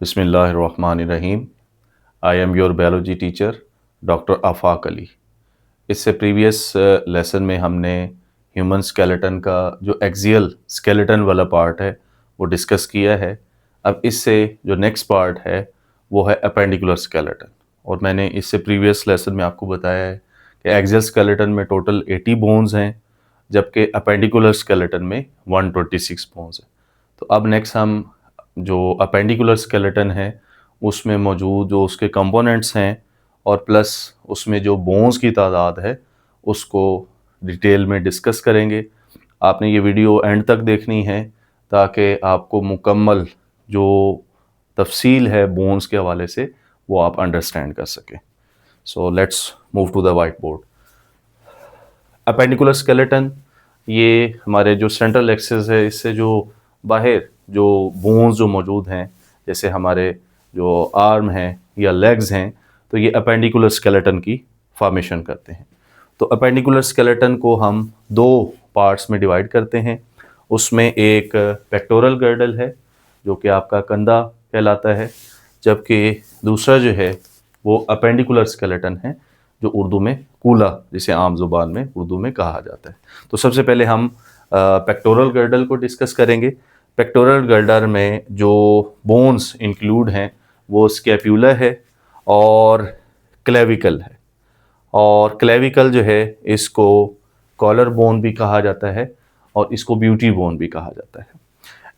बिस्मिल्लाहिर्रहमानिर्रहीम। I am your biology teacher doctor Afaq Ali. इससे previous lesson में हमने ह्यूमन स्केलेटन का जो एक्सियल स्केलेटन वाला पार्ट है वो डिस्कस किया है। अब इससे जो नेक्स्ट पार्ट है वो है अपेंडिकुलर स्केलेटन। और मैंने इससे प्रीवियस लेसन में आपको बताया है कि एक्सियल स्केलेटन में टोटल 80 बोन्स हैं, जबकि अपेंडिकुलर स्केलेटन में 126 बोन्स हैं। तो अब नेक्स्ट हम जो अपेंडिकुलर स्केलेटन है उसमें मौजूद जो उसके कंपोनेंट्स हैं और प्लस उसमें जो बोन्स की तादाद है उसको डिटेल में डिस्कस करेंगे। आपने ये वीडियो एंड तक देखनी है ताकि आपको मुकम्मल जो तफसील है बोन्स के हवाले से वो आप अंडरस्टैंड कर सकें। So let's move to the whiteboard. Appendicular skeleton ये हमारे जो सेंट्रल एक्सिस है इससे जो बाहर जो बोन्स जो मौजूद हैं, जैसे हमारे जो आर्म हैं या लेग्स हैं, तो ये अपेंडिकुलर स्केलेटन की फॉर्मेशन करते हैं। तो अपेंडिकुलर स्केलेटन को हम दो पार्ट्स में डिवाइड करते हैं। उसमें एक पेक्टोरल गर्डल है जो कि आपका कंधा कहलाता है, जबकि दूसरा जो है वो अपेंडिकुलर स्केलेटन है जो उर्दू में कूला, जिसे आम ज़ुबान में उर्दू में कहा जाता है। तो सबसे पहले हम पेक्टोरल गर्डल को डिस्कस करेंगे। पेक्टोरल गर्डल में जो बोन्स इंक्लूड हैं वो स्कैप्यूला है और क्लेविकल है। और क्लेविकल जो है इसको कॉलर बोन भी कहा जाता है और इसको ब्यूटी बोन भी कहा जाता है।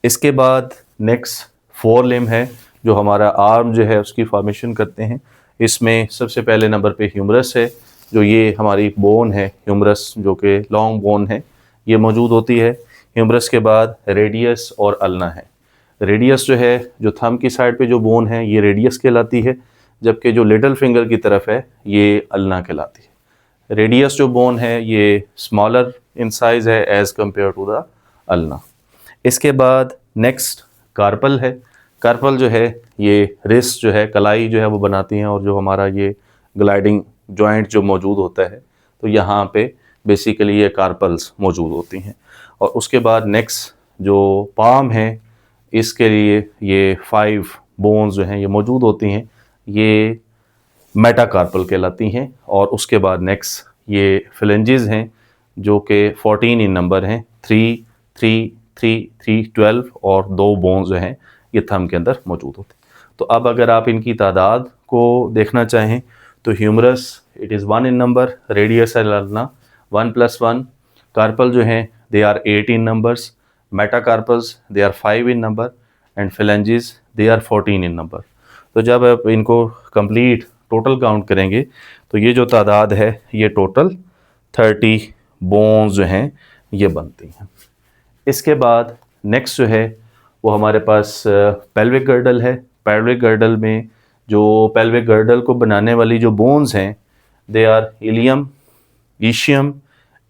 इसके बाद नेक्स्ट फोर लिम्ब है जो हमारा आर्म जो है उसकी फॉर्मेशन करते हैं। इसमें सबसे पहले नंबर पे ह्यूमरस है, जो ये हमारी बोन है ह्यूमरस, जो कि लॉन्ग बोन है, ये मौजूद होती है। ह्यूमरस के बाद रेडियस और अल्ना है। रेडियस जो है जो थंब की साइड पे जो बोन है ये रेडियस कहलाती है, जबकि जो लिटिल फिंगर की तरफ है ये अल्ना कहलाती है। रेडियस जो बोन है ये स्मॉलर इन साइज़ है as compared to the ulna. इसके बाद नेक्स्ट कार्पल है। कार्पल जो है ये रिस्ट जो है कलाई जो है वो बनाती हैं और जो हमारा ये ग्लाइडिंग जॉइंट जो मौजूद होता है तो यहाँ पे बेसिकली ये कार्पल्स मौजूद होती हैं। और उसके बाद नेक्स्ट जो पाम है इसके लिए ये 5 बोन्स जो हैं ये मौजूद होती हैं, ये मेटाकार्पल कहलाती हैं। और उसके बाद नेक्स्ट ये फिलेंजेस हैं जो कि 14 इन नंबर हैं, 3 3 3 3 12 और 2 बोन्स जो हैं ये थंब के अंदर मौजूद होते हैं। तो अब अगर आप इनकी तादाद को देखना चाहें तो humerus it is 1 in number, radius ulna 1 + 1, carpal जो हैं they are 8 in numbers, metacarpals they are 5 in number and phalanges they are 14 in number. तो जब आप इनको कंप्लीट टोटल काउंट करेंगे तो ये जो तादाद है ये टोटल 30 बोन्स जो हैं ये बनती हैं। इसके बाद नेक्स्ट जो है वो हमारे पास पेल्विक गर्डल है। पेल्विक गर्डल में जो पेल्विक गर्डल को बनाने वाली जो बोन्स हैं they are ilium, ischium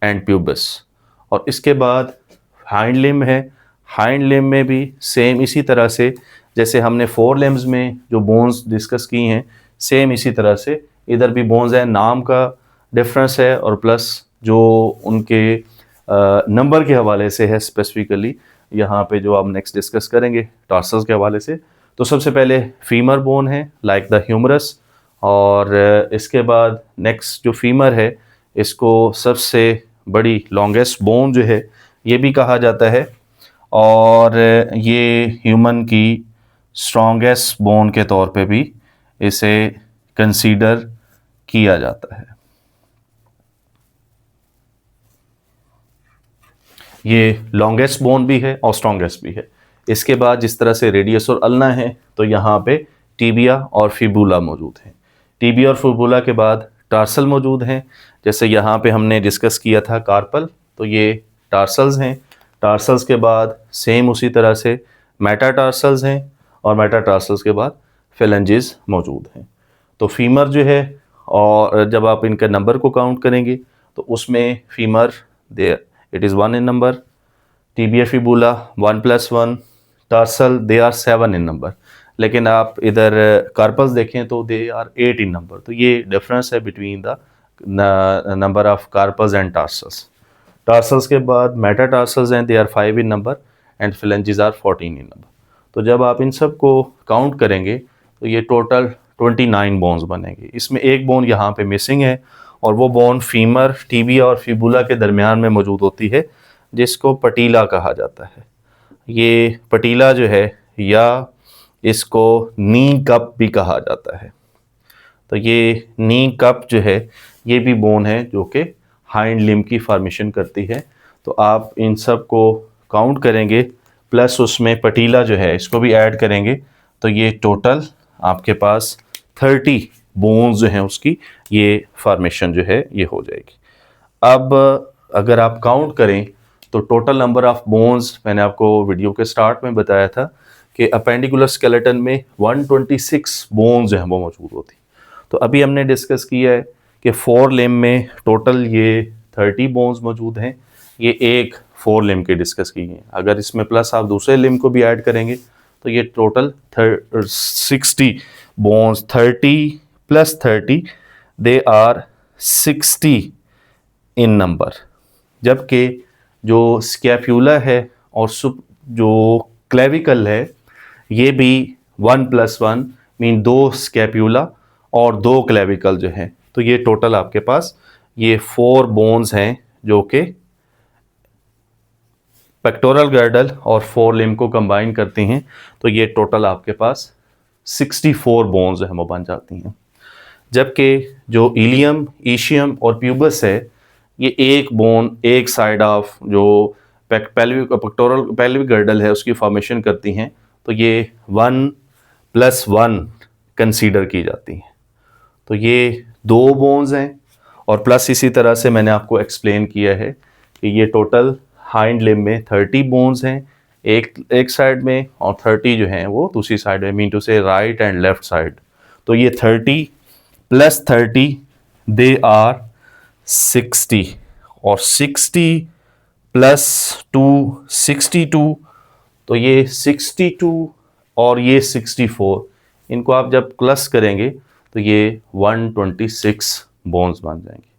and pubis. और इसके बाद हाइंड लिम्ब है। हाइंड लिम्ब में भी सेम इसी तरह से जैसे हमने 4 लिम्ब्स में जो बोन्स डिस्कस की हैं सेम इसी तरह से इधर भी बोन्स हैं, नाम का डिफरेंस है और प्लस जो उनके नंबर के हवाले से है। स्पेसिफिकली यहाँ पे जो आप नेक्स्ट डिस्कस करेंगे टार्सल्स के हवाले से। तो सबसे पहले फीमर बोन है लाइक द ह्यूमरस, और इसके बाद नेक्स्ट जो फीमर है इसको सबसे बड़ी लॉन्गेस्ट बोन जो है ये भी कहा जाता है और ये ह्यूमन की स्ट्रॉन्गेस्ट बोन के तौर पे भी इसे कंसीडर किया जाता है। ये लॉन्गेस्ट बोन भी है और स्ट्रॉन्गेस्ट भी है। इसके बाद जिस तरह से रेडियस और अल्ना है तो यहाँ पे टीबिया और फिबुला मौजूद है। टीबिया और फिबुला के बाद टार्सल मौजूद हैं। जैसे यहाँ पे हमने डिस्कस किया था कार्पल, तो ये टार्सल्स हैं। टार्सल्स के बाद सेम उसी तरह से मेटाटार्सल्स हैं और मेटाटार्सल्स के बाद फेलेंजेस मौजूद हैं। तो फीमर जो है, और जब आप इनका नंबर को काउंट करेंगे तो उसमें femur they it is 1 in number, tibia fibula 1 + 1, tarsal they are 7 in number. लेकिन आप इधर कार्पल्स देखें तो दे आर 8 इन नंबर। तो ये डिफरेंस है between the number of carpals and tarsals. Tarsals के बाद मेटाटार्सल्स हैं they are 5 in number and phalanges are 14 in number. तो जब आप इन सब को काउंट करेंगे तो ये टोटल 29 बोन्स बनेंगे। इसमें एक बोन यहाँ पे मिसिंग है और वो बोन फीमर, टिबिया और फिबुला के दरमियान में मौजूद होती है, जिसको पटीला कहा जाता है। ये पटीला जो है, या इसको नी कप भी कहा जाता है। तो ये नी कप जो है, ये भी बोन है जो कि हाइंड लिम्ब की फॉर्मेशन करती है। तो आप इन सब को काउंट करेंगे प्लस उसमें पटीला जो है इसको भी ऐड करेंगे, तो ये टोटल आपके पास 30 बोन्स जो हैं उसकी ये फॉर्मेशन जो है ये हो जाएगी। अब अगर आप काउंट करें तो टोटल नंबर ऑफ बोन्स, मैंने आपको वीडियो के स्टार्ट में बताया था कि अपेंडिकुलर स्केलेटन में 126 बोन्स जो हैं वो मौजूद होती। तो अभी हमने डिस्कस किया है कि 4 लिम्ब में टोटल ये 30 बोन्स मौजूद हैं। ये एक 4 लिम्ब के डिस्कस की हैं। अगर इसमें प्लस आप दूसरे लिम्ब को भी ऐड करेंगे तो ये total 60 bones, 30 + 30 they are 60 in number. जबकि जो स्कैप्यूला है और जो क्लेविकल है, ये भी 1 + 1 मीन 2 स्कैप्यूला और 2 क्लेविकल जो हैं। तो ये टोटल आपके पास ये 4 बोन्स हैं जो कि पेक्टोरल गर्डल और 4 लिम्ब को कंबाइन करती हैं। तो ये टोटल आपके पास 64 बोन्स जो हैं वो बन जाती हैं। जबकि जो इलियम, ईशियम और प्यूबस है, ये एक बोन एक साइड ऑफ जो पेल्विक गर्डल है उसकी फॉर्मेशन करती हैं। तो ये 1 + 1 कंसीडर की जाती हैं। तो ये 2 बोन्स हैं और प्लस इसी तरह से मैंने आपको एक्सप्लेन किया है कि ये टोटल हाइंड लिम्ब में 30 बोन्स हैं एक साइड में, और 30 जो हैं वो दूसरी साइड में, मीन टू से राइट एंड लेफ्ट साइड। तो ये 30 + 30 दे आर 60 और 60 + 2 62। तो ये 62 और ये 64, इनको आप जब प्लस करेंगे तो ये 126 बोन्स बन जाएंगे।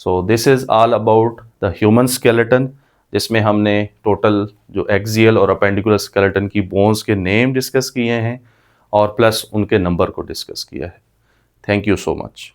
So this is all about the human skeleton, जिसमें हमने टोटल जो एक्सियल और अपेंडिकुलर स्केलेटन की बोन्स के नेम डिस्कस किए हैं और प्लस उनके नंबर को डिस्कस किया है। Thank you so much.